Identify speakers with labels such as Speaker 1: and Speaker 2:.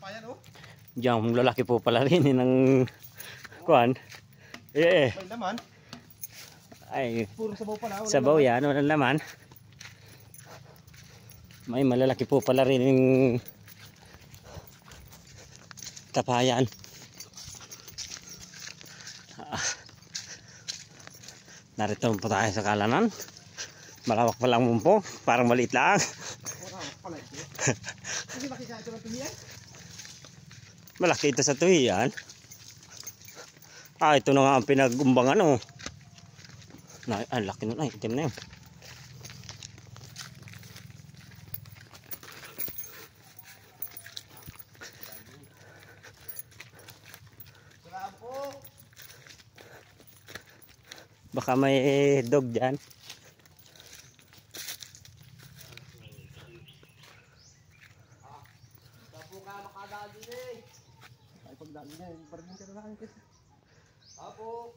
Speaker 1: tapayan oh.
Speaker 2: Diyan, lalaki po pala rin ng kuan.
Speaker 1: May laman.
Speaker 2: Ay,
Speaker 1: Puro sabaw pala.
Speaker 2: sabaw yan, walang laman. May malalaki po pala rin yung tapayan. Narito po tayo sa kalanan. Malawak pa lang mumpo, parang maliit lang. Malaki ito sa tuhiyan. Ito na nga ang pinag-umbangan oh. Ang laki nun, itim na yun. Baka may dog dyan.
Speaker 1: Tapo ka makadali eh. Ay pagdali na, parang ka na lang. Apo.